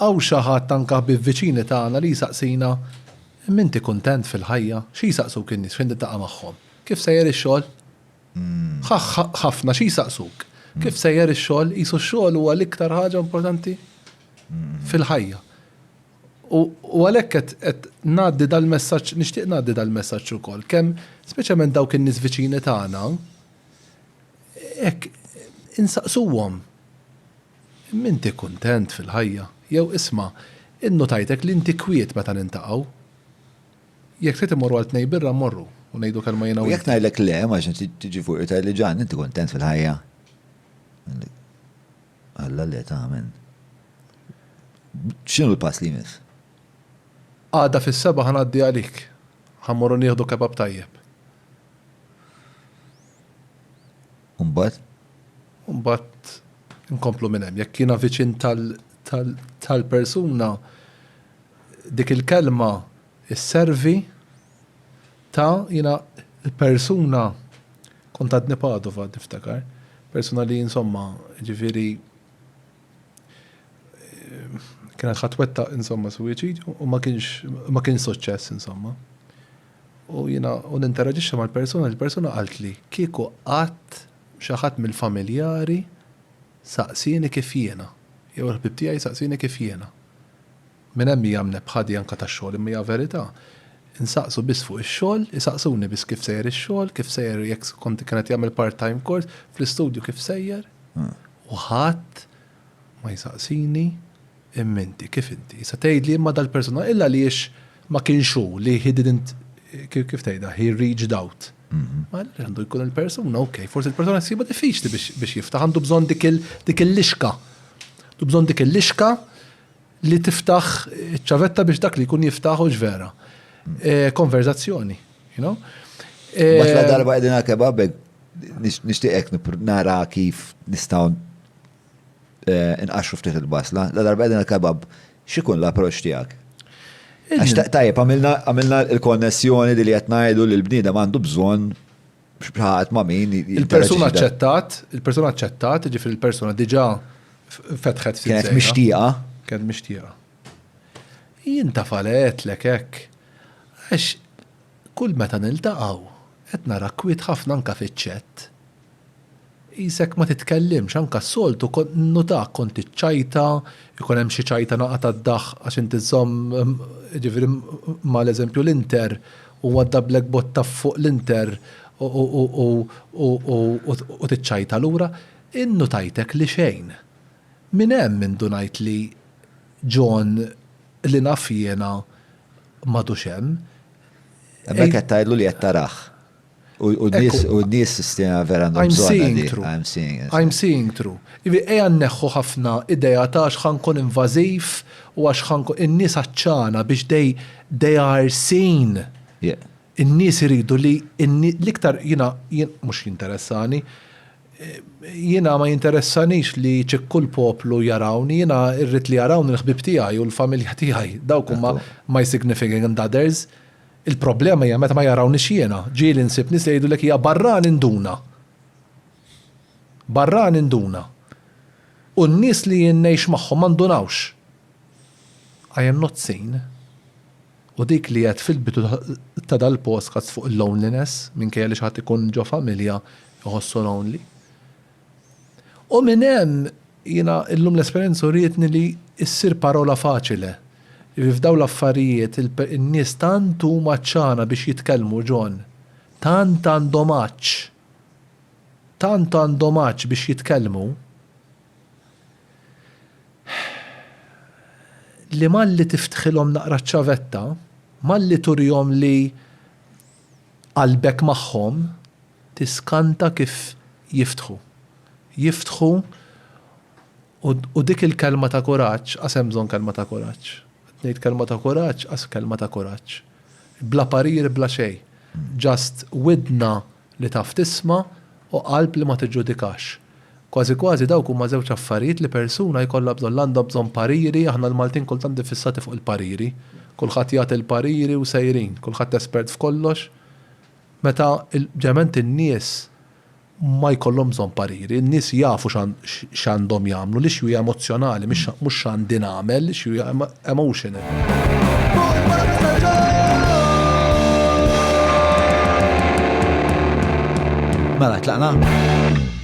Għaw xaħat anka bil-viċini tagħna li jisaqsina minti kontent fil-ħajja, xi jisaqsuk in-nies fejn taqa' magħhom. Kif sejjer ix-xogħol? Ħafna xi jisaqsuk. Kif sejjer ix-xogħol? Qisu x-xogħol huwa l-iktar ħaġa importanti fil-ħajja. U għalhekk qed ngħaddi dal-messaġġ, nixtieq ngħaddi dal-messaġġ ukoll, kemm speċjalment dawk in-nies viċini tagħna hekk insaqsuhom minti kuntent fil-ħajja, jew isma' innotajtek li inti kwiet meta nintaqgħu. Jekk trid imorru għal tnej birra mmorru u ngħidu kelma jiena. Jekk ngħidlek le ma tiġi fuq li ġan inti kuntent fil-ħajja. Alla le tagħmel. X'inhu l-pass li jmiss? Għada fis-seba' ħanaddi għalik. Ħammorru nieħdu kebab tajjeb. Mbagħad inkomplu minn hemm. Jekk jiena viċin tal-persuna dik il-kelma is-servi ta' jiena persuna kont għadni Padova niftakar. Persuna li insomma ġifieri kienet ħatwetta insomma suwiċidju u ma kienx suċċess insomma. U jiena ninteraġixxa mal-persuna, il-persuna qalt li kieku qatt xi ħadd mill-familjari saqsini kif jiena. Jew il-ħbib tiegħi saqsini kif jiena. Minn hemm hija mnebħadi anke tax-xogħol imma hija verità. Insaqsu biss fuq ix-xogħol, isaqsuni biss kif sejjer ix-xogħol, kif sejjer jekk kont kienet jagħmel part-time course fl-istudju kif sejjer. U ħadd ma jsaqsini imminti kif inti. Sa tgħidli imma dal-persuna illa li ma kienx hu li he didn't kif tgħidha, he reached out. Ma għandu jkun il-persuna, ok, forsi il-persuna jsiba diffiċli biex jiftaħ, għandu bżonn dik il-lixka. Du bżonn dik il-lixka li tiftaħ ċavetta biex dak li jkun jiftaħ u ġvera. Konverzazzjoni, you know? Bas la darba għedina kebabek, nishtiqek nara kif nistaw inqaxru ftit il-basla. La darba għedina kebab, xikun l-approċ tijak? Tajjeb, għamilna il-konnessjoni li qed ngħidu li l-bniedem għandu bżonn bħat ma' min. Il-persuna aċċettat, ġifri il-persuna diġà fetħet fi kienet mixtieqa. Kienet mixtieqa. Jinta faletlek hekk. Għax kull meta niltaqgħu qed nara kwiet ħafna anke fiċ-ċett. Isek ma titkellimx anke s-soltu nutak kont iċċajta, ikun hemm xi ċajta naqa' tad-daħ għax inti żomm ġifieri mal-eżempju l-Inter u għadda black botta fuq l-Inter u tiċċajta lura, innutajtek li xejn. Min hemm mindu ngħid li John li naf jiena m'għadux hemm. Hemmhekk qed tgħidlu li qed taraħ. U n-nies sistema vera għandhom bżonn. I'm seeing through. Ejja nneħħu ħafna ideja ta' x'ħankun invażiv u għax ħankun in-nies aċċana biex they are seen. In-nies iridu li l-iktar jiena mhux jinteressani. Jiena ma jinteressanix li ċikkul poplu jarawni, jiena irrid li jarawni l-ħbib tiegħi u l-familja tiegħi. Dawk huma my significant others. Il-problema hija meta ma jarawni xiena, ġieli nsib nies jgħidu lek hija barran induna. Barran induna. U n-nies li jinnejx magħhom ma ndunawx. I am not seen. U dik li qed fil-bidu ta' dal-podcast fuq il-loneliness minkejja li xi ħadd ikun ġo familja joħossu lonely. U minn hemm jiena llum l-esperjenza urietni li ssir parola faċile. F'daw l-affarijiet in-nies tant huma ċana biex jitkellmu John. Tant għandhom aċċ biex jitkellmu. Li malli tiftħilhom naqra ċavetta, malli turjhom li qalbek magħhom tiskanta kif jiftħu. Jiftħu u dik il-kelma ta' kuraġġ, għasem bżonn kelma ta' kuraġġ. Ngħid kelma ta' kuraġġ, għas kelma ta' kuraġġ. Bla parir, bla xejn. Just widna li taf tisma' u qalb li ma tiġġudikax. Kważi dawk huma żewġ affarijiet li persuna jkollha bżonn għandha bżonn pariri, aħna l-Maltin kultant diffissati fuq il-pariri. Kulħadd jagħti il-pariri u sejrin, kulħadd espert f'kollox. Meta ġement in-nies ma jkollhom bżonn pariri, n-nies jafu x'għandhom jagħmlu, l-ixju hija emozjonali, mhux x'għandi nagħmel, l-ixju hija emotional. Mela, tlaqna?